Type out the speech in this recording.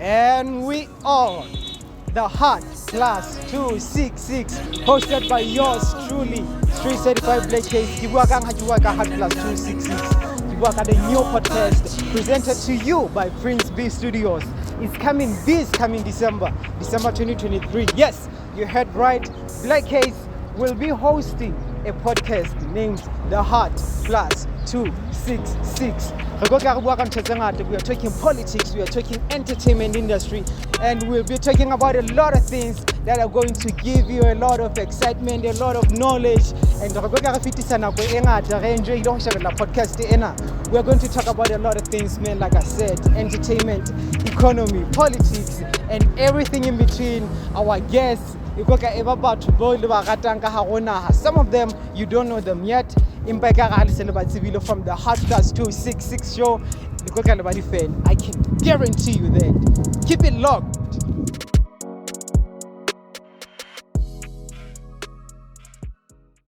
And we are the HOT+266, hosted by yours truly, Street Certified Black Case. HOT+266. The new podcast presented to you by Prince B Studios. It's coming December 2023. Yes, you heard right. Black Case will be hosting a podcast named the HOT+266. We are talking politics, we are talking entertainment industry, and we'll be talking about a lot of things that are going to give you a lot of excitement, a lot of knowledge. And we are going to talk about a lot of things, man, like I said, entertainment, economy, politics, and everything in between. Our guests, some of them, you don't know them yet. From the HOT+266 show, I can guarantee you that. Keep it locked.